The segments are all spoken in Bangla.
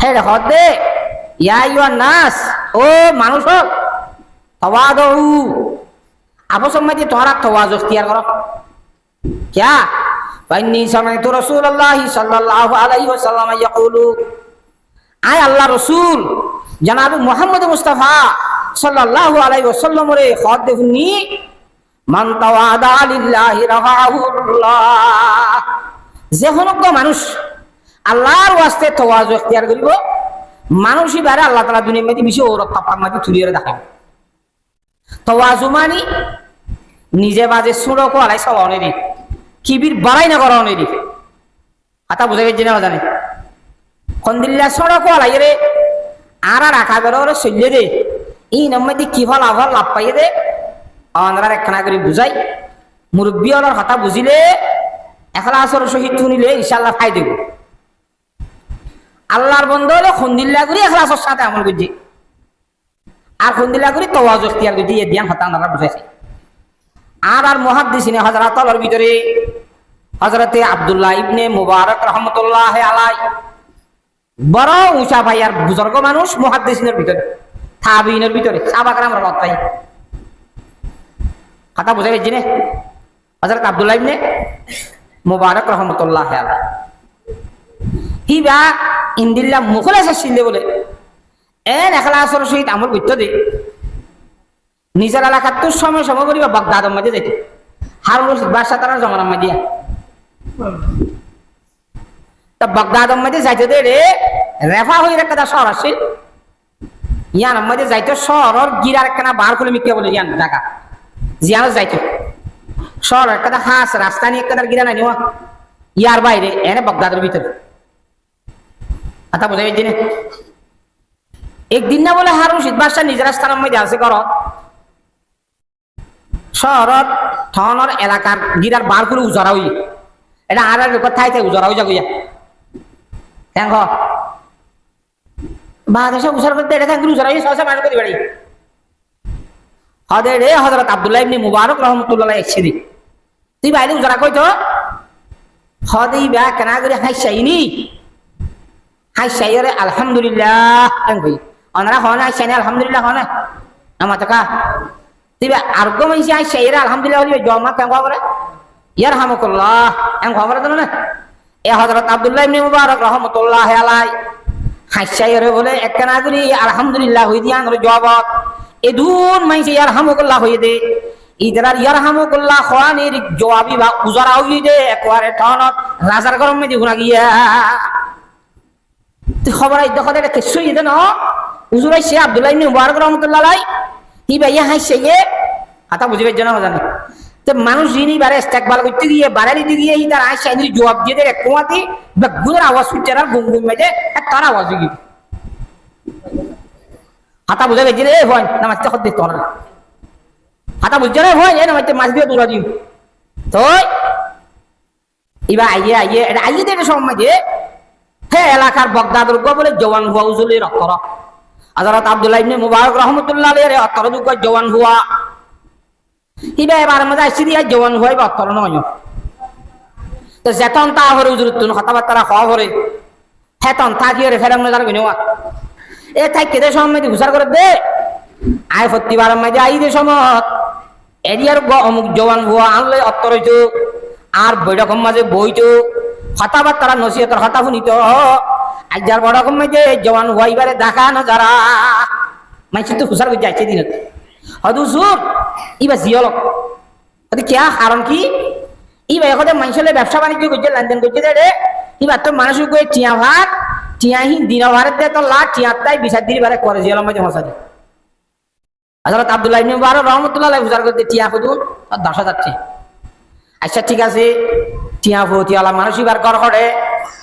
হে হদে ইয়া আইয়ুহান নাস, ও মানুষ তওয়াদু, আবসম্মতি তোরা তওয়াজু ইখতিয়ার করো। क्या ফাইন্নী সামাইতু রাসূলুল্লাহ সাল্লাল্লাহু আলাইহি ওয়াসাল্লাম ইয়াকুলু, আয় আল্লাহ রাসূল জনাব মুহাম্মদ মুস্তাফা সাল্লাল্লাহু আলাইহি ওয়াসাল্লাম রে খত দেখুনি, মান তাওয়াদা লিল্লাহি রাফাহুল্লাহ, যে কোনো মানুষ আল্লাহর ওয়াস্তে তওয়াজু ইখতিয়ার করিব, মানুষই বারে আল্লাহ তাআলা দুনিয়ার মধ্যে বেশি ওর পাপার মধ্যে তুলিয়ে দেখাবে। তওয়াজু মানে নিজে বাজে সুড়ো কো আলাই সব অনেরি কিবির বাড়াই না করা অনেরি কথা বুঝে গেছি না জানে কন্দিল্লা সুড়ো কো আলাই রে আর রাখা বেরো রে সইলে দে এই নম্মদি কি ফল আভার লাভ পাইয়ে দে আমরা একখানা করে বুঝাই মুরব্বী ওর কথা বুঝিলে এখলাসের সহিত শুনিলে ইনশাআল্লাহ ফাই দেব। আল্লাহর বন্ধু হলে খন্দিল্লা করি এখলাসের সাথে আমল করছি আর খন্দিল্লা করি তওয়াজু ইখতিয়ার করছি, এই ধ্যান কথা আমরা বুঝাইছি। আর মুহাদ্দিসিনে হযরতের ভিতরে হযরতে আব্দুল্লাহ ইবনে মুবারক রাহমাতুল্লাহ আলাই বড় উঁচা ভাই আর বুজুর্গ মানুষ মুহাদ্দিসিনের ভিতরে, তাবিঈনের ভিতরে, সাহাবা کرام রাহমাতুল্লাহ তাই কথা বুঝা গেছে না। হযরত আব্দুল্লাহ ইবনে মুবারক রাহমাতুল্লাহ আলাই হিবা ইনদিল্লাহ মুখলাস শিলে বলে এন ইখলাসের সহিত আমল করতে দে নিজের এলাকার তো সময় সময় করিবা বাগদাদের মধ্যে যাইতে হারুন রশিদ বাদশাহ তার জমানার মধ্যে তা বাগদাদের মধ্যে যাইতে দে রে রেফা হয়ে একটা শহর আছে ইয়ার মধ্যে যাইতে শহরের গিরার একটা বার করে মিকে বলে ইয়ান জায়গা জিয়ানো যাইতে শহর একটা হাস রাস্তা নিয়ে একটা গিরা নাই নিওয়া ইয়ার বাইরে এনে বাগদাদের ভিতরে কথা বোঝা গেছে না। একদিন না বলে হারুন রশিদ বাদশাহ নিজের স্থানের মধ্যে আছে কর শহরের থানার এলাকার গিরার বার করে উজারা হই এটা আর কোথায় থাকে উজারা হয়ে যাগুইয়া দেখো বাদেশে উজার করতে এটা থাকে উজারা হয়ে সহসা মানুষ করতে পারি হদে রে হযরত আব্দুল্লাহ ইবনে মুবারক রাহমাতুল্লাহ একসাথে তুই বাইরে উজারা কই তো হদে বা কেনা করে হাইসাইনি হাইসাইরে আলহামদুলিল্লাহ কই ওনারা হনা হাইসাইনি আলহামদুলিল্লাহ হনা আমার টাকা তিবা আরগো মাইসি আই শাইরা আলহামদুলিল্লাহ হলি জমা কেন খবর ইয়ারহামুকুল্লাহ এম খবর দেন না এ হযরত আব্দুল্লাহ ইবনে মুবারক রাহমাতুল্লাহ আলাই হাইসাইরে বলে একখানা করি আলহামদুলিল্লাহ হই দিয়ান জবাব এদুন মাইসি ইয়ারহামুকুল্লাহ হই দে ইদরার ইয়ারহামুকুল্লাহ খানির জবাবি বা উজারা হই দে একবারে ঠনত রাজার গরম মে দিগুনা গিয়া তুই খবর আই দেখো এটা কিছুই দেন উজুরাই সে আব্দুল্লাহ ইবনে মুবারক রাহমাতুল্লাহ আলাই ই ভাইয়া হাসছে হাতা বুঝিবার জন্য জানে তো মানুষ যিনি বারে ইস্তেকবাল করতে গিয়ে বারে দিতে গিয়ে তার আইসা জবাব দিয়ে দেয় কুয়াতি বা গুণের আওয়াজ শুনছে আর গুম গুম মেজে তার আওয়াজ দিয়ে হাতা বুঝা গেছে রে ভয় না মাছটা হতে দিত না হাতা বুঝছে রে ভয় না মাছটা মাছ দিয়ে দৌড়া দিও তো এবার আইয়ে আইয়ে এটা আইয়ে দেবে সময় যে হে এলাকার বগদাদুর বলে জওয়ান হওয়া উজুলে রক্ত হযরত আব্দুল্লাহ ইবনে মুবারক রাহমাতুল্লাহ আলাইহি অত্তর যুগ জওয়ান হুয়া হিবা এবার মজা আসি দিয়া জওয়ান হই বা অত্তর নয় তো যেতন তা হরে উজুরতুন কথাবার্তা হওয়া হরে হেতন থাকি রে ফেরাম নজার বিনওয়া এ থাই কেদে সময় ঘুষার করে দে আয় প্রতিবার মধ্যে আই দে সমত এরিয়ার অমুক জওয়ান হুয়া আনলে অত্তর হইতো আর বৈরকম মাঝে বইতো কথাবার্তা নসিহতের কথা শুনিত আজার বড় রকম যে জওয়ান হইবারে দেখা না যারা মাইছে তো খুশার হয়ে যাচ্ছে দিন হদুসুর ইবা জিয়লক ওদের কে কারণ কি ইবা এখন মানুষের ব্যবসা বাণিজ্য করছে লেনদেন করছে রে ইবার তো মানুষ কয়ে টিয়া ভাত টিয়াহি দিন ভারত দে তো লাখ টিয়ারটাই বিচার দিন বারে করে জিয়লম মাঝে মশা দিয়ে হযরত আব্দুল্লাহ ইবনে মুবারক রাহমাতুল্লাহ আলাইহি হুজার করতে টিয়া ফুদুন 10,000 টি আচ্ছা ঠিক আছে টিয়া ফুটিয়ালা মানুষই বার কর করে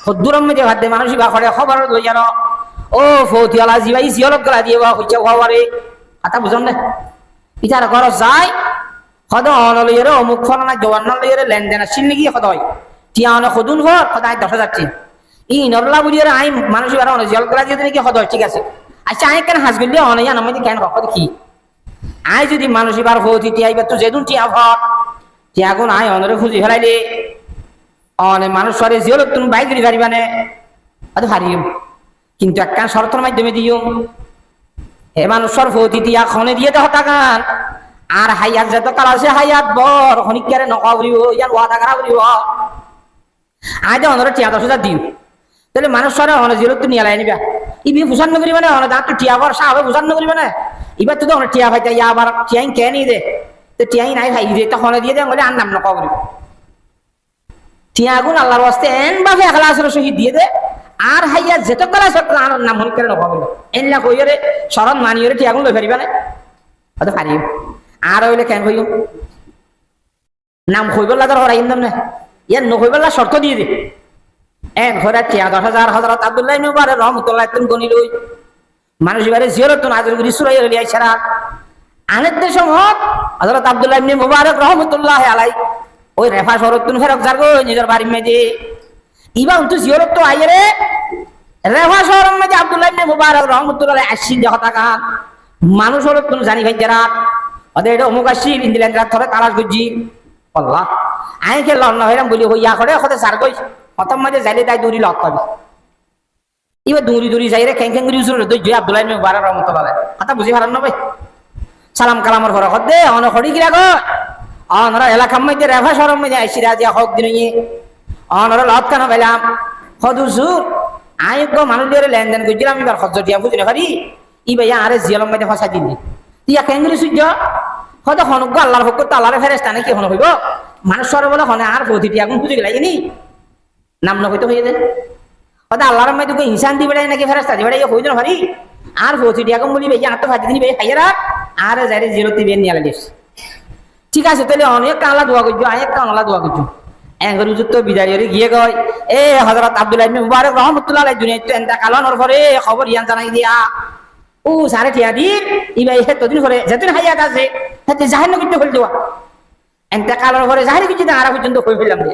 হদ্দুরম মে যে ভাত দে মানুষই বা করে খবর লই জানো ও ফুটিয়ালা জিবাই জিয়লক গলা দিয়ে বা হচ্ছে খবরে কথা বুঝন না বিচার কর যায় হদ অনলইরে অমুক ফলনা জওয়ান লইরে লেনদেন আসিল নাকি হদয় টিয়া on খদুন Har খদাই 10,000 T E নরলা বুঝিরে I মানুষই বার অন জিয়ল গলা দিয়ে নাকি হদয় ঠিক আছে আচ্ছা আই কেন হাসবিল দিয়ে অন জানো মধ্যে কেন কত কি আই যদি মানুষই বার হতি টিয়াইবা তো যেদুন টিয়া ভর টিয়া গুণ আই অনরে খুঁজি ফেলাইলে অনে মানুষ সরে জিয়ল তুমি বাইক দিতে পারিবানে আদ হারিম কিন্তু একখান শর্তের মাধ্যমে দিও এ মানুষের ফতি দিয়া খনে দিয়ে দেহ টাকান আর হাইয়াত যত কাল আছে হাইয়াত বর খনিকারে নকা উড়িব ইয়ার ওয়াদা করা উড়িব আজ অনরে টিয়া 10,000 দিও তাহলে মানুষের অনে জিরো নিয়ে লাই নিবা ইবি ফুসান নগরি মানে অনে দাঁত টিয়া বর সাহাবে ফুসান নগরি মানে এবার তো অনে টিয়া ভাইতা ইয়া আবার টিয়াই কে নি দে তো টিয়াই নাই ভাই দে তখন দিয়ে দে বলে আর নাম নকা উড়িব টিয়া গুণ আল্লাহর ওয়াস্তে এন ভাবে এখলাসের সহিত দিয়ে দে আর হাইয়া যেত করা সব আর নাম হনিকারে নকা উড়িব এনলা কইরে শরণ মানিয়রে টিয়া গুণ লই ফেরিবা না অত পারিও আর হইলে কেন হইও নাম হইবলা তোর হরাই ইন্দম না ইয়ার নহইবলা শর্ত দিয়ে দে এক ঘরে টিয়া 10,000 হযরত আব্দুল্লাহ ইবনে মুবারক রাহমাতুল্লাহ তুমি গনি লই মানুষ এবারে জিয়ারত নাজর করি সুরাই হলি আইছারা আনের দেশ মত হযরত আব্দুল্লাহ ইবনে মুবারক রাহমাতুল্লাহ আলাই ওই রেফা শরত তুন ফেরক জারগো নিজের বাড়ি মেজে ইবা উন্তু জিয়ারত তো আইরে রেফা শরম মেজে আব্দুল্লাহ ইবনে মুবারক রাহমাতুল্লাহ 80 টাকা মানুষ হলো তুমি জানি ভাই যারা ওদের এটা অমুক আসি ইন্দিলেন রাত ধরে তালাশ করছি আল্লাহ আই কে লড়না হইলাম বলি হইয়া করে হতে সার কই প্রথম মাঝে যাইলে তাই দূরি লক পাবি এবার দূরি যাই রে খেং করি উসুর দই জয় আব্দুল্লাহ ইবনে মুবারক রাহমাতুল্লাহ কথা বুঝি পারেন না ভাই সালাম কালামর ঘর হদে অন খড়ি গিরা গো অনরা এলাকার মধ্যে রেফা শরম মধ্যে আইসিরা যে হক দিন অনরা লত কেন পেলাম হদুসুর আই গো মানুষ দিয়ে লেনদেন করছিলাম এবার খরচ দিয়া বুঝলে পারি ই ভাইয়া আরে জিয়ালম মধ্যে ফসা দিলি তিয়া কেঙ্গুরি সূর্য হয়তো হনুক আল্লাহর হক করতে আল্লাহরে ফেরেস্তা নাকি হন হইব মানুষের বলে হনে আর প্রতিটি আগুন খুঁজে গেলাইনি নাম নকইতে হয়ে যায় হয়তো আল্লাহর মধ্যে তোকে ইনসান দিবে নাকি ফেরেস্তা দিবে হয়ে যান ভারি আর প্রতিটি আগুন বলি ভাইয়া আর তো ভাজি দিনি ভাই খাইয়ারা আর যাই জিরো দিবে নিয়ে আলিস ঠিক আছে তাহলে অনেক কানলা দোয়া করছো অনেক কানলা দোয়া করছো এঙ্গর উজুত বিদায় গিয়ে গয় এ হযরত আব্দুল্লাহ ইবনে মুবারক রাহমাতুল্লাহ আলাইহি দুনিয়া তো এন্তা কালানোর পরে খবর ইয়ান জানাই দিয়া ও সারে ঠিয়া দি ইবাই হেতদিন করে যেদিন হাইয়াত আছে হেতে জাহান্ন করতে হল দেওয়া এন্তা কালানোর পরে জাহারি কিছু না আর পর্যন্ত কই ফেললাম দে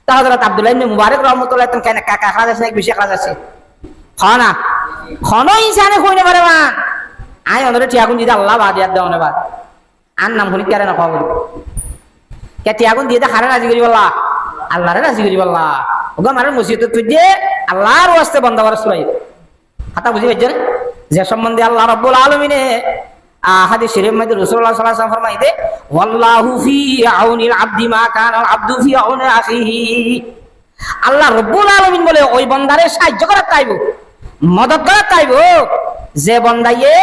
তা হযরত আব্দুল্লাহ ইবনে মুবারক রাহমাতুল্লাহ তো কেন কাকা খাওয়া যাচ্ছে নাকি বেশি খাওয়া যাচ্ছে খানা খানো ইনসানে কই না পারে মা আই অনরে ঠিয়া গুন দিতে আল্লাহ বাদ ইয়াদ দাও না বাদ আর নাম হলি কেন না খাওয়া কে ঠিয়া গুন দিয়ে খারে রাজি করি বল্লা আল্লাহরে রাজি করি বল্লা ওগো মারে মসজিদ তুই যে আল্লাহর ওয়াস্তে বন্ধ করা শুরাই হাতা বুঝি পাইছ না যে সম্বন্ধে আল্লাহ রাব্বুল আলামিনে হাদিস শরীফের মধ্যে রাসূলুল্লাহ সাল্লাল্লাহু আলাইহি ওয়াসাল্লাম ফরমাইতে ওয়াল্লাহু ফি আউনিল আবদি মা কানা আল আবদু ফি আউনি আখিহি আল্লাহ রাব্বুল আলামিন বলে ওই বান্দারে সাহায্য করা চাইবো মদদ করা চাইবো যে বান্দায়ে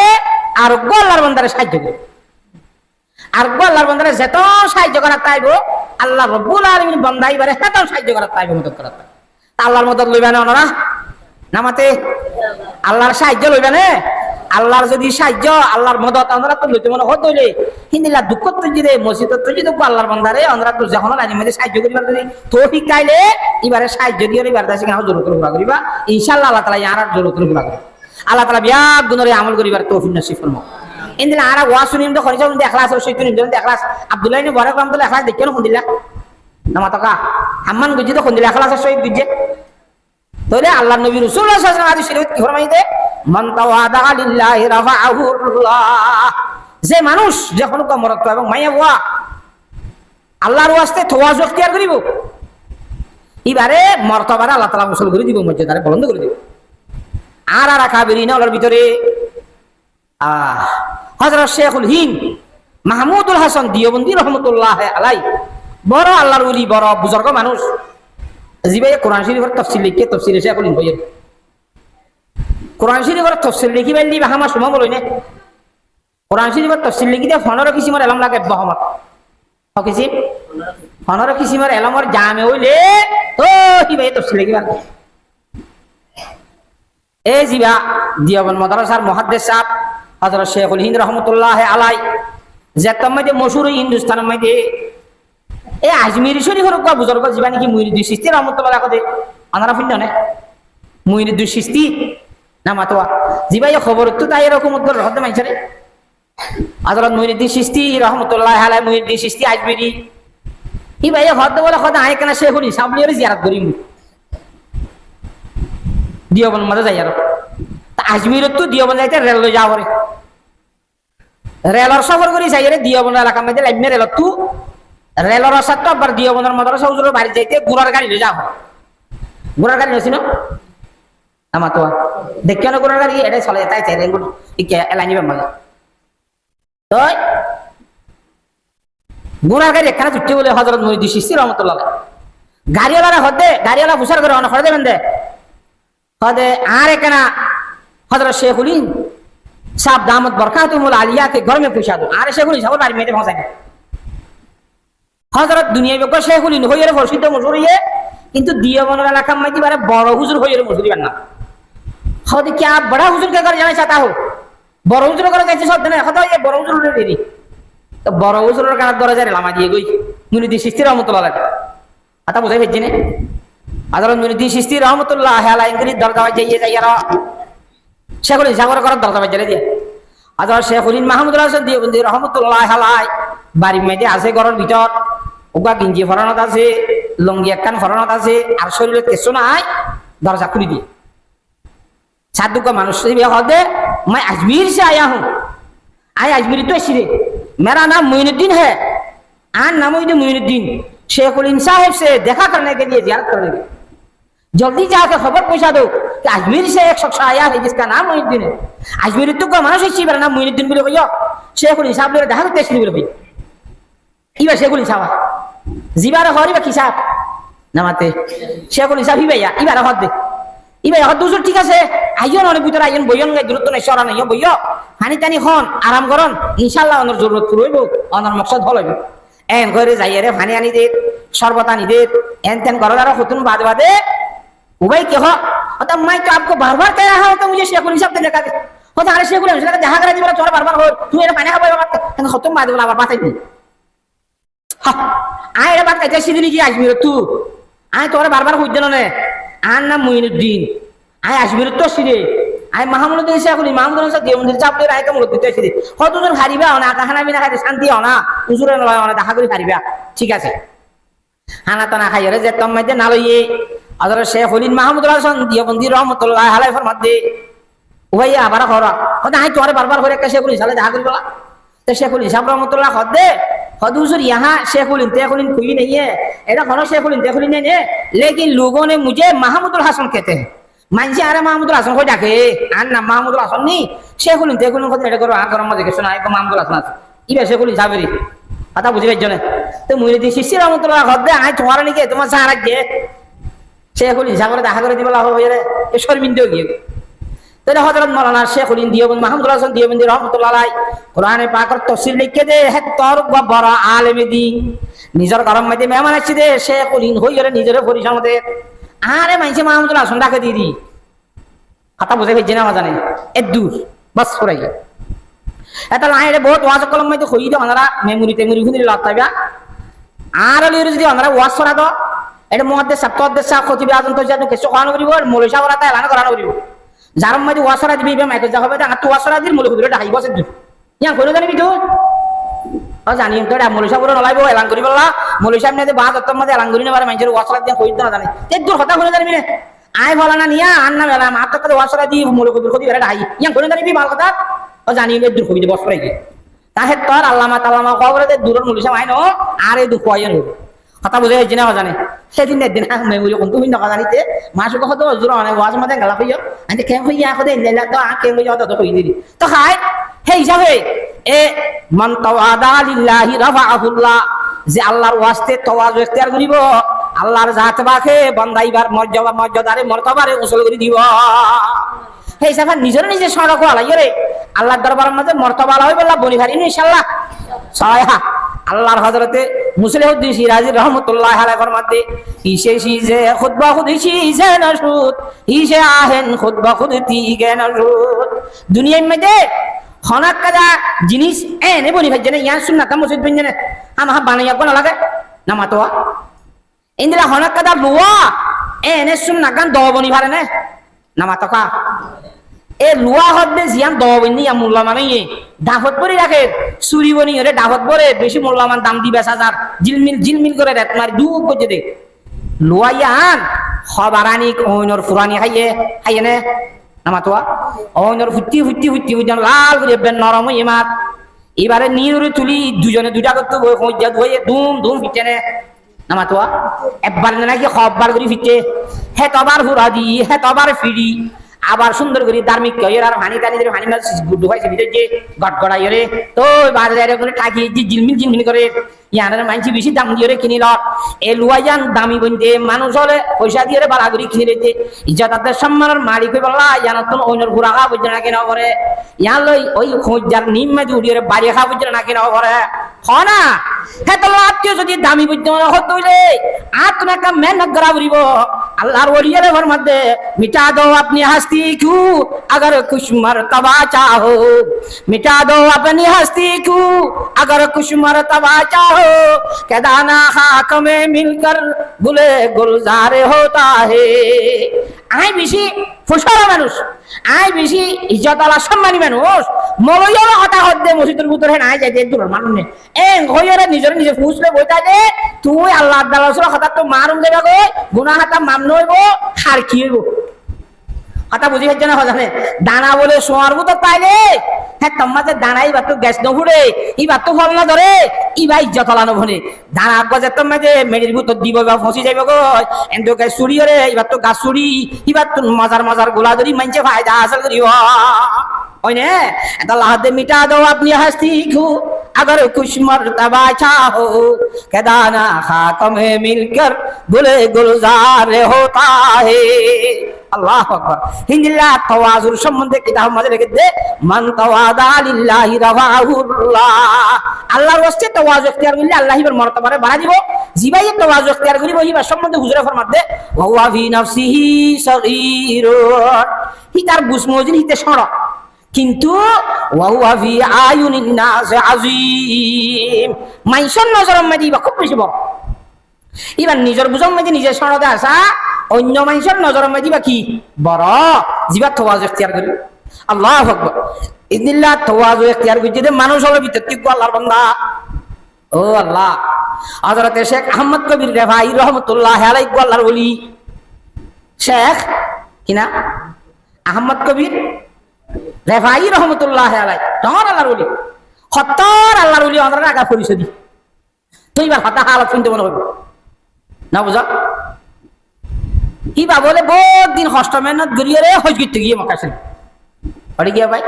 আর আল্লাহর বান্দারে সাহায্য করে আর আল্লাহর বান্দারে যত সাহায্য করা চাইবো আল্লাহ রাব্বুল আলামিন বান্দাই বারে তত সাহায্য করা চাইবো মদদ করা চাইবো আল্লাহর মদদ লইবে না ওনারা নামাতে আল্লাহর সাহায্য লইবে না আল্লাহর যদি সাহায্য আল্লাহর মদত আমরা তো লইতে মনে হত হইলে হিন্দিলা দুঃখ তো যদি মসজিদ তো যদি আল্লাহর বান্দারে আমরা তো যখন রাজি মধ্যে সাহায্য করিবার যদি তৌফিক চাইলে এবারে সাহায্য দিয়ে এবার দাসি কেন জরুরত পুরা করিবা ইনশাআল্লাহ আল্লাহ তাআলা ইয়ার জরুরত পুরা করিবা আল্লাহ তাআলা বিয়া গুণরে আমল করিবার তৌফিক নসিব ফরমাও ইন্দিলা আরা ওয়া শুনিম তো খরিজা উনি ইখলাস আর শৈতান ইন্দিলা ইখলাস আব্দুল্লাহ ইবনে মুবারক রাহমাতুল্লাহ ইখলাস দেখেন খুদিলা নামাতকা হাম্মান গুজি তো খুদিলা ইখলাস আর শহীদ গুজি তাহলে আল্লাহ নবী রাসূলুল্লাহ সাল্লাল্লাহু আলাইহি ওয়াসাল্লাম হাদিস শরীফ কি ফরমাইতে মান তাওয়াদা লিল্লাহি রাফাআহু আল্লাহ যে মানুষ যখন কমরত এবং মাইয়া ওয়া আল্লাহর ওয়াস্তে তাওয়াজু ইখতিয়ার করিব এবারে মর্তবারে আল্লাহ তাআলা গোসল করে দিব মর্যাদারে বুলন্দ করে দিব আর কাবিরিনা ওর ভিতরে হযরত শেখুল হিন্দ মাহমুদুল হাসান দিওবন্দি রাহমাতুল্লাহ আলাইহি বড় আল্লাহর ওলি বড় বুজুর্গ মানুষ জিবাই কোরআন শরীফের তাফসীর লিখে তাফসীর শেখুল হিন্দ বইয়ের কোরআন শরীফের তাফসীর লিখি বাইলি বাহামা সময় বলই না কোরআন শরীফের তাফসীর লিখি দে 15 কিসিমের এলাম লাগে বহমত হকিছি 15 কিসিমের এলামর জামে হইলে তো কি ভাই তাফসীর লিখি বান এই জিবা দিওবন্দ মাদ্রাসার মুহাদ্দিস সাহেব হযরত শেখুল হিন্দ রাহমাতুল্লাহ আলাইহি যেতাম মধ্যে মশহুর হিন্দুস্তানের মধ্যে এই আজমিরি শরীফের কোন বুজুর্গ জীবানি কি মুইনুদ্দিন চিশতি রাহমাতুল্লাহ আলাইহি আনারা ফিন না মুইনুদ্দিন চিশতি না মাতোয়া জিবাই খবর তো তাই এরকম উত্তর হতে মাইছরে হযরত মুইনুদ্দিন চিশতি রাহমাতুল্লাহ আলাইহি মুইনুদ্দিন চিশতি আজমিরি ই ভাই হদ বলে খোদা আয় কেন শেখুল সাবলির জিয়ারত করিম দিওবন্দ মধ্যে যাই আর আজমিরত তো দিওবন্দ যাইতে রেল লই যাও রে রেলর সফর করি যাই রে দিওবন্দ এলাকা মধ্যে লাইনে রেলত তো রেলর রাস্তা আবার দিওবন্দের মাদ্রাসা হুজুরের বাড়ি যাইতে গুড়ার গাড়ি লই যাও গুড়ার গাড়ি নছিনো আমার তো দেখে না কোনো গাড়ি এটাই চলে তাই চাই রেঙ্গুল ইকে এলাইনি বেমাগে তো গুনার গাড়ি এখানে ছুটতে বলে হযরত মুইনুদ্দিন চিশতি রাহমাতুল্লাহ গাড়িওয়ালা হদে গাড়িওয়ালা বুসার করে অন হরে দেবেন দে হদে আর এখানে হযরত শেখুলিন साहब दामद बरकातुहुल आलिया के घर में पूछा दो आरे शेखुल साहब बारी में पहुंचा दे हजरत दुनिया में को शेखुल इन होइरे फरसिद्ध मशहुर ये किंतु दियाबन एलाका में बारे बड़ हुजूर होइरे मशहुर बनना खुद क्या बड़ा हुजूर के घर जाना चाहता हो बड़ हुजूर घर कैसे शब्द ने खुद ये बड़ हुजूर रे दी तो बड़ हुजूर का दरजा रे लामा दिए गई मुनिद्दीन चिश्ती रहमतुल्लाह अलैह आता बुझाई भेजने हजरत मुनिद्दीन चिश्ती रहमतुल्लाह अलैह के दरजा जाइए जाइए शेखुलिन सागर कर दरजा बजारे दिया আদর শেখুলিন মাহমুদুল হাসান দিওবন্দি রহমতুল্লাহ আলাই বাড়ির মধ্যে আছে ঘরের ভিতর ওগা গিঞ্জি ফরানত আছে লঙ্গি একখান ফরানত আছে আর শরীরে কিছু নাই দরজা খুলে দিয়ে সাধুকা মানুষ হদে मैं अजमेर से आया हूँ आए अजमेरी तो सिरे मेरा नाम मोइनुद्दीन है आन नाम मोइनुद्दीन शेखुलिन साहब से देखा करने के लिए जियारत करने के जल्दी जाकर खबर पहुंचा दो कि अजमेर से एक शख्स आया है जिसका नाम मोइनुद्दीन है अजमेर तो का मानो से मेरा नाम मोइनुद्दीन बोले भैया शेखुलिन साहब ने ढाका तेज बोले भैया इबा शेखुलिन साहब जिबार हरी बाकी साहब नामाते शेखुलिन साहब भैया इबार हद दे इबार हद दूसर ठीक है आइयो ना भीतर आइयो बयन गे गुरुत्व नहीं सरा नहीं भैया हानि तानी हन आराम करन इंशाल्लाह अनर जरूरत पुरइबो अनर मकसद हलइबो एन करे जाइए रे फानी आनी दे शरबत आनी दे एन तेन करदार खुतुन बाद बादे उबाई के हो तो मैं तो आपको बार-बार कह रहा हूं तो मुझे शेखुलिन साहब ने देखा हो तो अरे शेखुलिन साहब देखा करा दी बोला तोरा बार-बार हो तू ये पानी खाबो बात तंग खत्म बाद बोला बात आई हां आए रे बात कहते सीधी जी अजमेर तू आए तोरा बार-बार हो जनो ने आन नाम मोइनुद्दीन आए अजमेर तो सीधे आए माहमुदुद्दीन शेखुलिन माहमुदुद्दीन साहब देवंदिर चाप ले आए कम लोग सीधे हो तू जन हारिबा ना खाना बिना खाते शांति हो ना हुजूरे लय ना দেখা করি হারিবা ঠিক আছে খানা তো না খাই রে যে তম মধ্যে না লইয়ে আদর শেখুলিন মাহমুদুল হাসান দিওবন্দি রহমতুল্লাহ আলাইহি ফরমাতে ওই আবার খরা হদা আই তোরে বারবার করে একটা শেখুলিন সালে দেখা করি বলা तो शेखुलिन साहब रहमतुल्लाह खदे खद हुजूर यहाँ शेखुलिन तेखुलिन कोई नहीं है ऐसा खनो शेखुलिन तेखुलिन नहीं है लेकिन लोगों ने मुझे महमूदुल हसन कहते हैं मानसी अरे महमूदुल हसन को डाके आन नाम महमूदुल हसन नहीं शेखुलिन तेखुलिन को ऐसा करो आ करो मजे के सुना एक महमूदुल हसन इबे शेखुलिन साहब रे आता बुझे जने तो मुइनुद्दीन चिश्ती रहमतुल्लाह खदे आय तुम्हारा नहीं के तुम्हारा सहारा के शेखुलिन साहब रे দেখা করে দিবলা হবে রে এ শর্মিন্দা গিয়ে तेरे हजरत मौलाना शेखुलिन दियोबंदी महमूदुल हसन दियोबंदी रहमतुल्लाह अलैह कुरान पाकर तफसीर लिखे दे है तौर बड़ा आलिम दी निजर गरम में मेहमान अच्छी दे शेखुलिन होई रे निजर परिश्रम दे आरे मानसी महमूदुल हसन डाके दी खाता बुझे भेजे ना मजा नहीं ए दूर बस हो रही है एता लाइन बहुत वाज कलम में तो खोई दे अनरा मेमोरी तेमोरी खुदी लगता बा आर ले যদি আমরা ওয়াজ করা দাও এটা মুহাদ্দিস সাবতদ্দিস সাহ খতিব আজম তো জানো কিছু কানো করিব মৌলভী সাহেব রাতা এলান করানো করিব যারম মধ্যে ওয়াসরা দিবি বে মাইকে যা হবে তা তো ওয়াসরা দিল মৌলভী হুজুরে ডাইব আছে দু ইয়া কইলো জানি বিদু ও জানি তো এটা মৌলভী সাহেব নলাইব এলান করিবলা মৌলভী সাহেব নে বাদ অত্তম মধ্যে এলান করিনে বারে মাইজের ওয়াসরা দিয়া কই না জানি তে দূর কথা কইলো জানি মিনে আই বলানা নিয়া আন না এলা মাত তো ওয়াসরা দি মৌলভী হুজুর খতিব ডাই ইয়া কইলো জানি বি ভালো কথা ও জানি বে দূর কবি বস পড়াই তাহে তোর আল্লামা তাআলা কবরে দে দূরের মৌলভী সাহেব আইনো আরে দু কয়ন কথা বুঝে জিনা জানে সেদিন দিন মেমোরি কোন তুমি নকা জানিতে মাসু কহ তো জুরা মানে ওয়াজ মধ্যে গলা কইও আন্তে কেম হইয়া কদে লেলা তো আ কেম হইয়া তো কই দিদি তো খাই হে হিসাবে এ মান তাওয়াদা লিল্লাহি রাফাহুল্লাহ যে আল্লাহর ওয়াস্তে তাওয়াজু ইখতিয়ার করিব আল্লাহর জাত বাকে বান্দাইবার মর্যাদারে মর্তবারে উসুল করি দিব হে হিসাবে নিজের নিজে সড়ক আলাইও রে আল্লাহর দরবারের মধ্যে মর্তবা আলাই বললা বনি ভারি ইনশাআল্লাহ সায়া আল্লাহর হযরতে মুসলিহুদ্দিন শিরাজি রহমাতুল্লাহ আলাইহি ফরমাতে ইসে শিজে খুতবা খুদিছি ইসে নশুত ইসে আহেন খুতবা খুদতি গে নশুত দুনিয়ার মধ্যে খনাক কাদা জিনিস এনে বনি ভাজনে ইয়া সুন্নাত মসজিদ বঞ্জনে আমা বানাইয়া কোন লাগে না মাতোয়া ইন্দিরা খনাক কাদা লুয়া এনে সুন্নাত গান দ বনি ভারে না মাতকা এ লুয়া হদে জিয়ান দ বনি ইয়া মোল্লা মানে দাফত পরি রাখে চুরি বনি রে দাফত পরে বেশি মোল্লামান দাম দি 20000 জিলমিল করে রাত মারি দুব করে দে লুয়াইয়ান খবরানি ওইনর ফুরানি হাইয়ে নে নামাতোয়া ওইনর ফুটি লাল করে বেন নরম ইমাত এবারে নিউরে তুলি দুজনে দুটা করতে হইয়া ধুয়ে ধুম ফিটেনে নামা তো একবার নাকি খববার করে ফিরছে হে তবার হুরা দি হে তবার ফিরি আবার সুন্দর করে ধার্মিক কয়ের আর হানি টানি হানি মাছ গুড্ডু হয় ভিতরে যে গটগড়াই রে তো বাজারে করে টাকি যে জিলমিল করে ইয়ানের মানছি বেশি দাম দিয়ে কিনি ল এ লুয়াইয়ান দামি বইতে মানুষ হলে পয়সা দিয়ে বাড়া করে কিনে রেতে ইজ্জতাদের সম্মানের মালিক হয়ে বললা ইয়ানত অন্যর ঘুরা খা বুঝে না কেন করে ইয়ান লই ওই খোঁজার নিম মাঝে উড়িয়ে বাড়ি খা বুঝে না কেন করে হয় না হে তো আত্মীয় যদি দামি বুঝতে হতো আর তুমি একটা মেহনত করা বুড়িব আল্লাহর ওলিয়ারে ঘর মধ্যে মিটা দো আপনি हस्ती को अगर कुछ मर्तबा चाहो मिटा दो अपनी हस्ती को अगर कुछ मर्तबा चाहो के दाना खाक में मिलकर गुले गुलजार होता है आई बेशी ফুসরা মানুষ আই বেশি ইজ্জতওয়ালা সম্মানী মানুষ মলইয়ার কথা হদ্দে মসজিদের ভিতরে নাই যায় দেখ দূর মানুষ নে এ হইরে নিজের নিজে ফুসলে বইতা দে তুই আল্লাহ তাআলার কথা তো মারুম দেবা গো গুনাহ হাতা মামন হইব খার কি হইব কথা বুঝি হচ্ছে না জানে দানা বলে সোয়ার মতো পাইলে হ্যাঁ তোমাদের দানা এই বাতো গ্যাস নফুড়ে এই বাতো ফল না ধরে এই ভাই ইজ্জতওয়ালা নভনে দানা গজে তোমাদের মেডির ভিতর দিব বা ফসি যাইব গো এন্ডো গাছ চুরি রে এই বাতো গাছ চুরি এই বাতো মজার মজার গোলা ধরি মানছে ফায়দা হাসিল করিব ওই নে এটা লাহদে মিটা দো আপনি हस्ती को अगर कुछ मर्तबा चाहो के दाना खाक में मिलकर गुले गुलजार होता है আল্লাহু আকবার হিন্দিল্লা তাওয়াজুর সম্বন্ধে কিতাব মাঝে রেখে দে মান তাওয়াদা লিল্লাহি রাফাহুল্লাহ আল্লাহর ওয়াস্তে তাওয়াজু ইখতিয়ার করলে আল্লাহ এর মর্তবারে বাড়া দিব জিবাই তাওয়াজু ইখতিয়ার করিব হিবা সম্বন্ধে হুজুরে ফরমাত দে ওয়া হুয়া ফি নাফসিহি সগীরুন হিতার বুসমজিন হিতে সড় কিন্তু ওয়া হুয়া ফি আয়ুনিন নাস আযীম মাইশন নজরের মধ্যে বা খুব বেশি বড় এবার নিজের বুঝন মধ্যে নিজের সড়তে আসা অন্য মানুষের নজর মধ্যে বা কি বড় জিবা তাওয়াজু ইখতিয়ার করি আল্লাহু আকবার ইদিল্লাহ তাওয়াজু ইখতিয়ার করি যে মানুষ হলো ভিতর থেকে আল্লাহর বান্দা ও আল্লাহ হযরত শেখ আহমদ কবির রেফাই রাহমাতুল্লাহ আলাইহি আল্লাহর ওলি শেখ কিনা আহমদ কবির রেফাই রাহমাতুল্লাহ আলাইহি তোমার আল্লাহর ওলি হত্তর আল্লাহর ওলি আমরা আগা পরিচয় দি তো এবার হতা হালত শুনতে মনে হবে না বুঝা ইবা বলে বহুত দিন কষ্ট মেহনত করিয়ে রে হজ করতে গিয়ে মক্কা শরীফ পড়ে গিয়া ভাই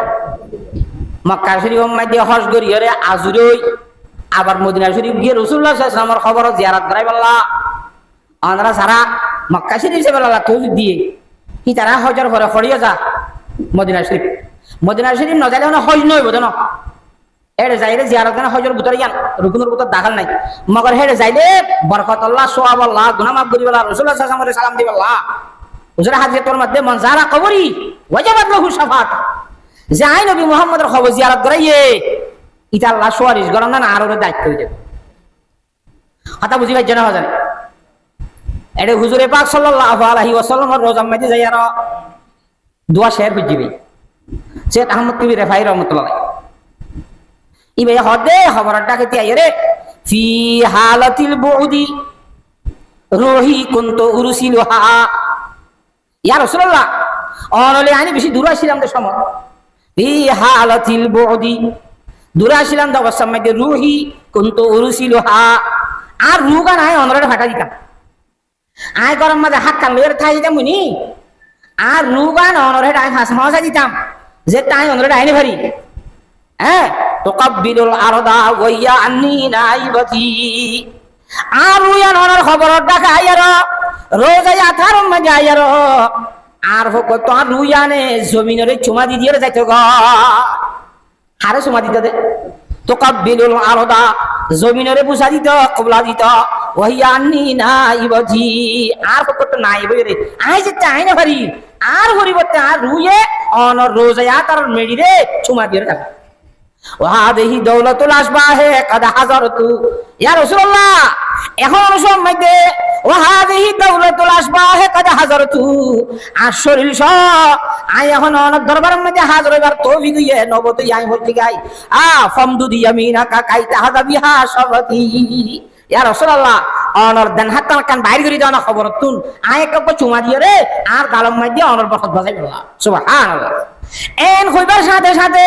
মক্কা শরীফ মধ্যে হজ করিয়ে রে আজুরই আবার মদিনা শরীফ গিয়ে রাসূলুল্লাহ সাল্লাল্লাহু আলাইহি ওয়াসাল্লামের খবর জিয়ারত করাই বললা আমরা সারা মক্কা শরীফ সে বললা তো দিয়ে কি তারা হজের পরে ফড়িয়ে যা মদিনা শরীফ ন যাইলে হজ নয় বোধ না হেড়ে যাইলে জিয়ারত না হজর ভিতরে যান রুকুনের ভিতর দাখাল নাই মগর হেড়ে যাইলে বরকত আল্লাহ সওয়াব আল্লাহ গুনাহ মাফ করি বলা রাসূলুল্লাহ সাল্লাল্লাহু আলাইহি ওয়াসাল্লাম সালাম দি বলা হুজুর হাজরাতের মধ্যে মনজারা কবরি ওয়াজাবাত লাহু শাফাত যাই নবী মুহাম্মদের খবর জিয়ারত করাইয়ে ইতা আল্লাহ সুয়ারিশ গরম না আর ওর দায়িত্ব হয়ে যাবে কথা বুঝি ভাই জানা জানে এডে হুজুরে পাক সাল্লাল্লাহু আলাইহি ওয়াসাল্লামের রোজা মধ্যে যাইয়ার দোয়া শেয়ার করছিবি শেখ আহমদ কবির রেফাই রাহমাতুল্লাহ ইবে হদে খবরটা কেতি আইরে ফি হালাতিল বুদি রুহি কুনতু উরসিলুহা ইয়া রাসূলুল্লাহ অনলে আনি বেশি দূর আসিলাম দে সময় ফি হালাতিল বুদি দূর আসিলাম দে অবস্থা মধ্যে রুহি কুনতু উরসিলুহা আর রুগা নাই অনরে ফাটা দিতাম আয় গরম মাঝে হাত কান লইরে থাই দিতাম মুনি আর রুগা অনরে আই হাসা দিতাম যে তাই অনরে আইনে ভারি হ্যাঁ তুকাব্বিলুল আরদা ওয়া আন্নি নাইবাতি আর রুয়ান ওনার খবর ডাকা আইয়ার রোজা আথার মধ্যে আইয়ার আর কত আর রুয়ানে জমিনের চুমা দি দিয়ে যাইতো গো হারে চুমা দিতে দে তুকাব্বিলুল আরদা জমিনের বুঝা দিত কবলা দিত ওয়া আন্নি নাইবাতি আর কত নাই বইরে আই যে তাই না ভারি আর হরিবতে আর রুয়ে অনর রোজা আথার মেডিরে চুমা দিয়ে যাবে ওয়াহাদিহি দৌলাতুল আসবাহে কাদ হাজারতু ইয়া রাসূলুল্লাহ এখন সময়ে ওয়াহাদিহি দৌলাতুল আসবাহে কাদ হাজারতু আর শরীর সহ আই এখন অনেক দরবারের মধ্যে হাজির হইবার তৌফিক ইয়ে নবতী আই হইতে গাই ফামদুদি ইয়ামিনাকা কাইতা হাদা বিহা সাবাতি ইয়া রাসূলুল্লাহ অনর দেন হাতান কান বাইর করি দাও না খবর তুন আই এক চুমা দিয়ে রে আর গালম মধ্যে অনর বরকত বাজাই বলা সুবহানাল্লাহ এন হইবার সাথে সাথে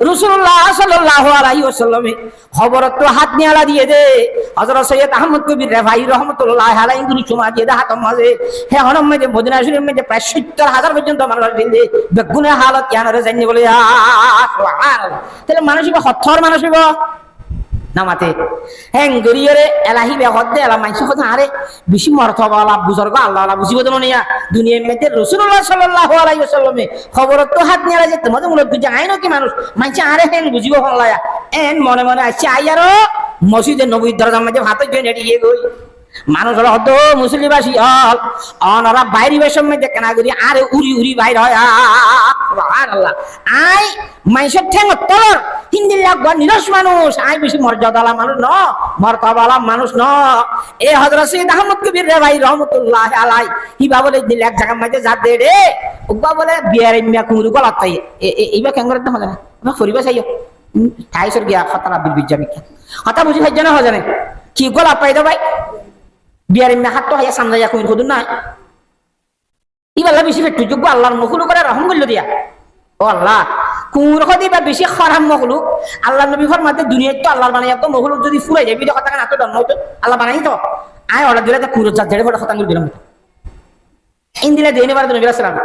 রাসূলুল্লাহ সাল্লাল্লাহু আলাইহি ওয়াসাল্লাম খবরত তো হাত নিয়ালা দিয়ে দে হযরত সৈয়দ আহমদ কবির রেফাই রহমাতুল্লাহ আলাইহি গুরু চুমা দিয়ে দে হাত মাঝে হে হরম মধ্যে মদিনা শরীফের মধ্যে প্রায় ৭০,০০০ পর্যন্ত মানুষ দিলে বেগুনের হালত ইয়ানরে জানি বলে সুবহানাল্লাহ। তাহলে মানুষ হথর মানুষ নামাতে হ্যাঁ গরিয়রে এলাহি বেহদে এলা মাইসি কথা আরে বেশি মর্তবালা বুজুর্গ আল্লাহ আল্লাহ বুঝিব তো নিয়া দুনিয়ার মধ্যে রাসূলুল্লাহ সাল্লাল্লাহু আলাইহি ওয়াসাল্লামে খবর তো হাত নিয়া যে তোমাদের মূলত বুঝে আইনো কি মানুষ মাইসি আরে হ্যাঁ বুঝিব হলায়া এন মনে মনে আসছে আইয়ারো মসজিদে নবীর দরজার মধ্যে ভাতের জন্য এড়িয়ে গই মানুষ হলো হতো মুসলিবাসী হল অনরা বাইরে বেশম মধ্যে কেনা করি আরে উড়ি উড়ি বাইর হয় সুবহানাল্লাহ আই মাইসের ঠেঙ তলর হিন্দি লাগবা নিরস মানুষ আই বেশি মর্যাদালা মানুষ ন মর্তবালা মানুষ ন এ হযরত সৈয়দ আহমদ কবির রে ভাই রহমাতুল্লাহ আলাইহি হিবা বলে দিল এক জায়গা মধ্যে যা দে রে উবা বলে বিয়ারে মিয়া কুমুরু গলাত তাই এইবা কেন করতে হবে না আমরা ফরিবা চাইও ঠাইসর গিয়া খতরা বিল জামি কথা বুঝি হয় জানা হয় জানে কি গলা পাই দাও ভাই বিয়ারে মিয়া হাত তো হাইয়া সামনে যা কুমুর কদুন না ইবাল্লা বেশি ফেটু যোগ্য আল্লাহর মুখলু করে রহম করল দিয়া ও আল্লাহ কুমুর কদি বা বেশি খারাপ মখলু আল্লাহ নবী ফরমাতে দুনিয়ায় তো আল্লাহর বানাই তো মখলু যদি ফুরাই যাবি তো কথা না তো দন্ন হতো আল্লাহ বানাই তো আয় অর্ডার দিলে তো কুরো যা জেড়ে ফটো খতাঙ্গুল দিলাম ইন্দিলা দেনে বার নবী সাল্লাল্লাহু আলাইহি ওয়াসাল্লাম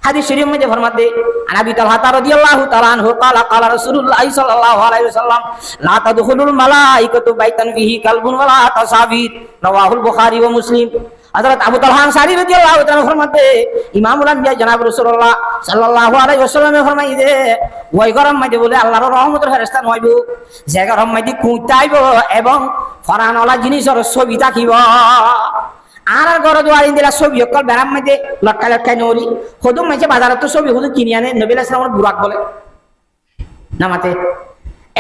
হাদিস শরীফ মধ্যে ফরমাতে আনাবি তালহা রাদিয়াল্লাহু তাআলা আনহু ক্বালা ক্বালা রাসূলুল্লাহ সাল্লাল্লাহু আলাইহি ওয়াসাল্লাম লা তাদখুলুল মালাইকাতু বাইতান ফিহি কালবুন ওয়ালা তাসাবিত রাওয়াহুল বুখারী ওয়া মুসলিম হযরত আবু তালহা আনসারী রাদিয়াল্লাহু তাআলা ফরমাতে ইমামুল আম্বিয়া জনাব রাসূলুল্লাহ সাল্লাল্লাহু আলাইহি ওয়াসাল্লাম ফরমাই দে ওই গরম মধ্যে বলে আল্লাহর রহমতের ফেরেশতা নইব যে গরম মধ্যে কুঁতাইব এবং ফরানওয়ালা জিনিসের ছবি থাকিব আর ঘর দুয়ার ইন্দিলা ছবি অকল বেড়ার মধ্যে লটকা লটকাই নরি হদুম মাঝে বাজারে তো ছবি হদু কিনে আনে নবী আলাইহিস সালামের বুরাক বলে নামাতে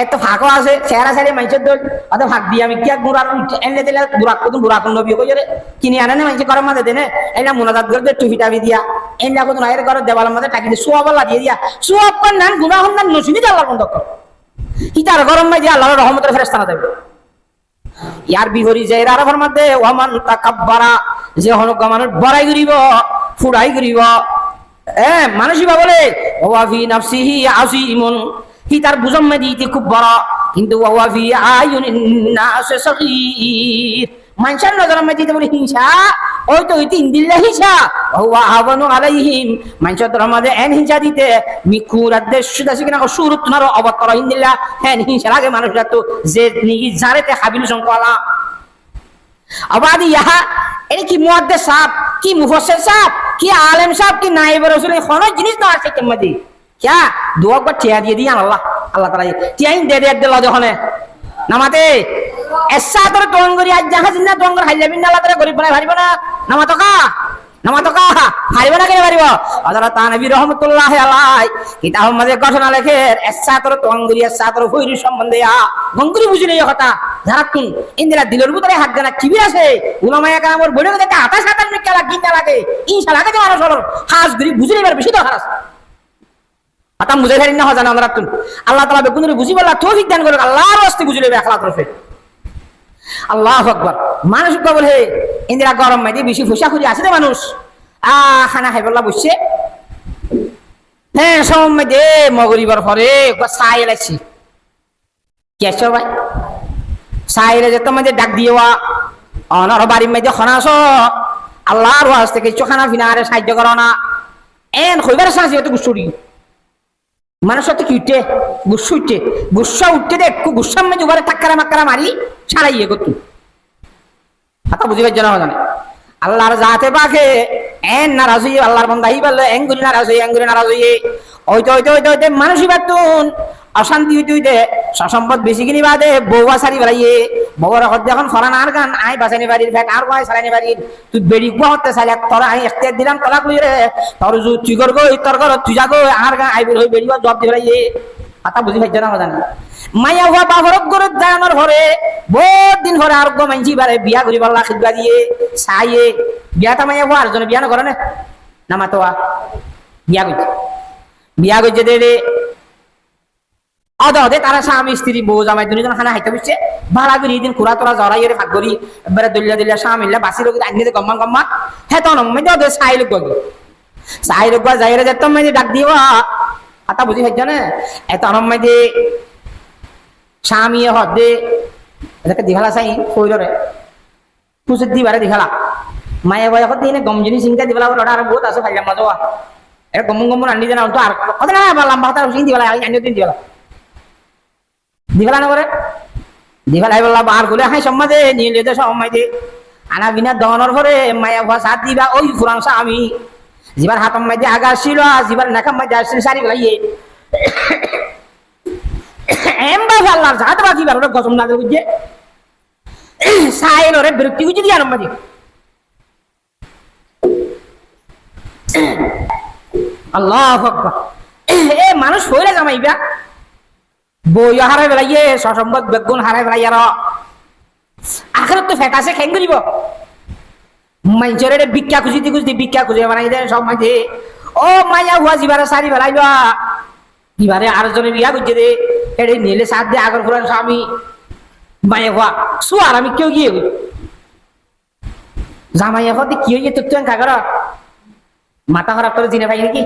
এত ফাঁকও আছে চেহারা সারি মাইছের দল অত ফাঁক দিয়ে আমি কি বুরাক এনে দিলে বুরাক কত বুরাক নবী কই রে কিনে আনে না মাইছে ঘরের মধ্যে দেনে এনা মুনাজাত করে টুপি টাবি দিয়া এনা কত নাইর ঘর দেওয়ালের মধ্যে টাকি দিয়ে সোয়াবালা দিয়ে দিয়া সোয়াব কর নান গুনাহ নান নসিবি আল্লাহর বন্ধ কর ইতার গরম মাঝে আল্লাহর রহমতের ফেরেশতা না দেবে ইয়ার বিহরি জায়রার ফরমাতে ওয়ামান তাকাব্বারা যে হনক মানুষ বড়াই করিব ফুড়াই করিব মানুষই বা বলে ওয়া ফি নাফসিহি আসিমুন হি তার বুঝম দিতে খুব বড় কিন্তু ওয়া ফি আয়ুনিন নাস সগীর মানুষের নজর মধ্যে বলে হিংসা ওই তো ওই তিন দিল্লা হিংসা ওয়া আওয়ানু আলাইহিম মানুষের ধর্মে এন হিংসা দিতে মিকুরাত দেশ সুদাসি কিনা সুরত নার অবতর হিন্দিল্লা হ্যাঁ হিংসা লাগে মানুষরা তো যে নিগি জারেতে হাবিল সংকলা আবাদি ইহা এর কি মুয়াদ্দিস সাহেব কি মুফাসসির সাহেব কি আলেম সাহেব কি নায়েব রাসূল কোন জিনিস না আছে কেমদি क्या दुआ को टिया दिए दिया अल्लाह अल्लाह ताला टिया इन दे लो देखने नामाते ऐसा तो टोंगरी आज जहां जिन्ना टोंगर हाइले बिन अल्लाह ताला गरीब बनाए भारीबो ना नामातो का हारिबो ना के भारीबो हযরত নবী রাহমাতুল্লাহ আলাইহি কিতাব মধ্যে ঘটনা লেখে ऐसा तो टोंगरी ऐसा तो ফইরি সম্বন্ধে গঙ্গুরি বুঝিলে এই কথা জারাতুন ইন্দিরা দিলের ভিতরে হাত গানা কিবির আছে উলামায়ে কেরামের বড় কথা আতা সাতান কে লাগে ইনশাআল্লাহ কে মানুষ হলো খাস গরি বুঝিলে এবার বেশি তো খারাপ আতা মুজে ধরিনা হজানা আমরা তুন আল্লাহ তাআলা বেগুনরে বুঝিব আল্লাহ তৌফিক দান করুক আল্লাহর রাস্তে বুঝিলে একলা তরফে আল্লাহু আকবার মানুষ কো বলে ইন্দিরা গরম মাইদি বেশি ফুসা করি আছে মানুষ খানা খাইবলা বসে হ্যাঁ সময় দে মগরিবার পরে ছাই লাগছে কি আছে ভাই ছাইরে যে তোমাদের ডাক দিওয়া অনার বাড়ির মধ্যে খানাস আল্লাহর ওয়াস্তে কিছু খানা ফিনা আরে সাহায্য করো না এন কইবার সাহায্য তো গুছুড়ি মানুষ তো কিউটে গুসা উঠতে দে একটু গুসার মধ্যে উবারে টাক্কারা মাক্কারা মারি ছাড়াইয়ে করতু হাতা বুঝিবার জন্য জানে আল্লাহর জাতে পাকে এন নারাজ হইয়ে আল্লাহর বন্দাই বললে এঙ্গুরি নারাজ হইয়ে ওইতে মানুষই বাতুন অশান্তি হইতে সসম্পদ বেশি কিনি বাদে বউয়া সারি বেড়াইয়ে বউর হদ্দে এখন ফরান আর গান আই বাঁচানি বাড়ির ফেক আর গায়ে সারানি বাড়ির তুই বেড়ি কুয়া হতে চাইলে তোরা আই এখতিয়ার দিলাম তোলা কই রে তোর জু তুই গো তোর ঘর তুই যা গো আর গা আই বের হই বেড়িবা জব দি বেড়াইয়ে কথা বুঝি ভাই জানা জানা মাইয়া হুয়া বাহরক গরত জানার ঘরে বহুত দিন ঘরে আরোগ্য মানছি বারে বিয়া করি বাল্লা খিদবা দিয়ে সাইয়ে বিয়াটা মাইয়া হুয়া আর জনে বিয়া না করে না মাতোয়া বিয়া গইছে দে অদে তারা স্বামী স্ত্রী বউ জামাই দুজন খানা খাইতে বসছে ভাড়া করি দিন কুড়া তোরা জড়াই ভাগ করি এবারে দলিয়া স্বামী বাসি লোক আনি গম্মা হ্যাঁ তখন সাই লোক যাই রে যেত ডাক দিবা হাতা বুঝি হইছে না এত অনম্মাই দে স্বামী হদে এটাকে দিঘালা চাই কইরে পুষে দিবারে দিঘালা মায়ে বয় হতে এনে গম জিনিস চিন্তা দিবেলা ওটা আর বহুত আছে ফাইলাম মাজা এটা গম গম আনি দেনা তো আর কথা না লম্বা হাতা চিন্তা দিবেলা আনি দিন দিবেলা না করে দিবেলা বললা বার গুলে হাই সমাজে নিলে দে সময় দে আনা বিনা দহনের পরে মায়া ভা সাথ দিবা ওই ফুরান আমি জিবার হাতম মাইদে আগা ছিল জিবার নাকাম মাইদে আসছে সারি লাইয়ে এমবা আল্লাহর জাত বাকি বার ওটা গজম না বুঝে সাইল ওরে বিরক্তি বুঝে দিয়া নম্বর আল্লাহু আকবার এ মানুষ হইলে জামাইবা বই হারাই বেলাইয়ে সসম্পদ বেগুন হারাই বেলাইয়ার আখেরত তো ফেকাসে খেং করিব মাইজরে ভিক্ষা খুঁজিতে খুঁজতে ভিক্ষা খুঁজে বানাই দেয় সব মাঝে ও মাইয়া হুয়া জিবারে সারি বেলাইবা দিবারে আর জনে বিয়া করছে রে এড়ে নিলে সাথ দিয়ে আগর ফুরান স্বামী মাইয়া হুয়া সুয়ার আমি কেউ গিয়ে জামাইয়া হতে কি হইয়ে তোর কাগর মাথা খারাপ করে জিনে পাই নাকি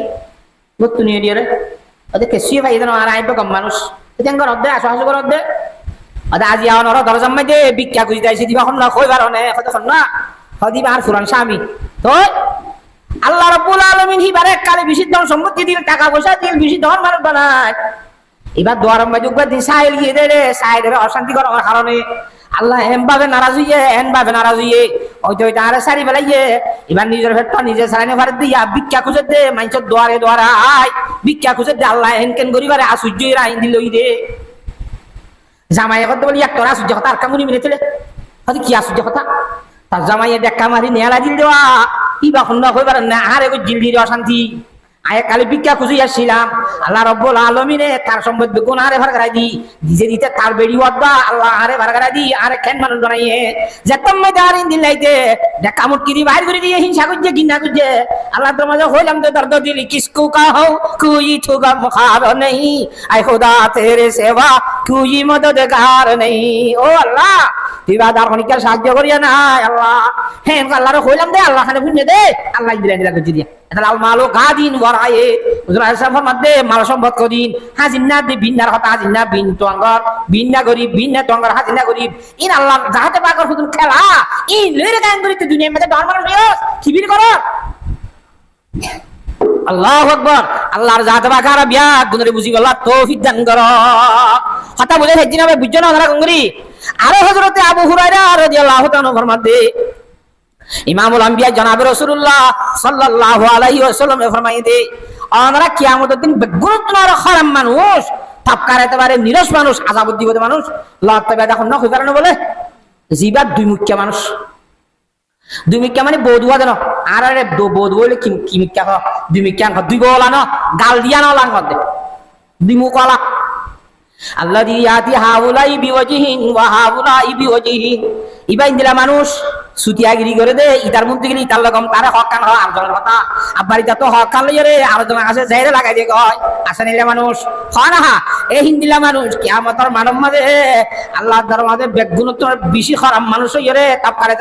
বত্তু নিয়ে দিয়ে রে ওদের কেসিয়ে পাই যেন আর আইব কম মানুষ তেঙ্গর অর্ধে আসো আসো করে অর্ধে ওদের আজি আওয়ান ওরা দরজাম মাই দে ভিক্ষা খুঁজতে আইসি দিবা না কইবার অনে কতক্ষণ না হদিবা আর ফুরান স্বামী তো আল্লাহ রাব্বুল আলামিন হিবারে কালে বেশি ধন সম্পত্তি দিল টাকা পয়সা দিল বেশি ধন মানব বানায় এবার দোয়ার মধ্যে দিন সাইল গিয়ে দে রে সাইলের অশান্তি করার কারণে আল্লাহ এম ভাবে নারাজ হইয়ে এন ভাবে নারাজ হইয়ে ওইটা ওইটা আরে সারি বেলাইয়ে এবার নিজের ভেটটা নিজে সারাইনে ভারে দিয়া ভিক্ষা খুঁজে দে মানুষের দোয়ারে দোয়ারা আয় ভিক্ষা খুঁজে দে আল্লাহ এন কেন করিবারে আসুজ্য আইন দিল দে জামাই এখন বলি এক তোরা আসুজ্য কথা আর কামুনি মেনেছিলে হয়তো কি আসুজ্য কথা তার জামাইয়ে দেখা মারি নেলা দিল দেওয়া ইবা খন্ড হইবার না আর এগো জিল দিল অশান্তি আয় কালি ভিক্ষা খুঁজে আসছিলাম আল্লাহ রাব্বুল আলামিনে তার সম্পদ বেগুন আরে ভার করাই দি দিতে দিতে তার বেড়ি ওয়াদবা আল্লাহ আরে ভার করাই দি আরে কেন মানুষ বানাইয়ে যেতম মেদারিন দিন লাইতে দেখা মুটকি বাইর করে দিয়ে হিংসা করছে গিন্না করছে আল্লাহ তোর মাঝে হইলাম তো দর্দ দিলি কিসকু কাহো কুই থুগা মুখার নেই আয় খোদা তেরে সেবা কুই মদদগার নেই ও আল্লাহ তুই বাদার খনিকার সাহায্য করিয়া না আল্লাহ হ্যাঁ আল্লাহর হইলাম দে আল্লাহ খানে বুঝে দে আল্লাহ দিলা দিলা করছি দিয়া এটা লাল মালো গাদিন ওরায়ে হুজুর আসাফার মধ্যে মাল সম্পদ কদিন হাজিনা দি বিন্নার কথা হাজিনা বিন তোঙ্গর বিন্না গরিব বিন্না তোঙ্গর হাজিনা গরিব ইন আল্লাহ যাহাতে পাকর হুজুর খেলা ই লইরে গান করিতে দুনিয়ার মধ্যে ধর্ম মানুষ শিবির করো আল্লাহু আকবার আল্লাহর জাত বাকার বিয়া গুনরে বুঝি গলা তৌফিক দান করো কথা বলে হেজিনা ভাই বুঝছো না ওরা গঙ্গরি আর হযরতে আবু হুরায়রা রাদিয়াল্লাহু তাআলা ফরমাতে ইমামুল আম্বিয়া জনাবে রাসূলুল্লাহ সাল্লাল্লাহু আলাইহি ওয়াসাল্লাম ফরমায়ে দে আমরা কিয়ামতের দিন বেগুনতনার খারাপ মানুষ তাপকার একেবারে নিরস মানুষ আযাব দিব মানুষ লতবে দেখুন না কই কারণে বলে জিবা দুই মুখ্য মানুষ দুই মুখ্য মানে বদুয়া দেন আর আরে বদু বলে কি মুখ্য দুই মুখ্য দুই বলা না গাল দিয়া না লাঙ্গ দে দুই মুখলা আল্লাযী ইয়াতি হাউলাই বিওয়াজিহিন ওয়া হাউলাই বিওয়াজিহিন ইবাইন দিলা মানুষ সুতিয়াগিরি করে দে ইতার মধ্যে গেলি তার লগম তারে হক কান হয় আরেকজনের কথা আব্বারিটা তো হক কান লইরে আরেকজন আছে যাইরে লাগাই দিয়ে কয় আসে নিলে মানুষ হয় না এই হিন্দিলা মানুষ কিয়ামতের মানব মাঝে আল্লাহর দরবারে বেগুনতর বেশি খারাপ মানুষ হইরে তাপ পারে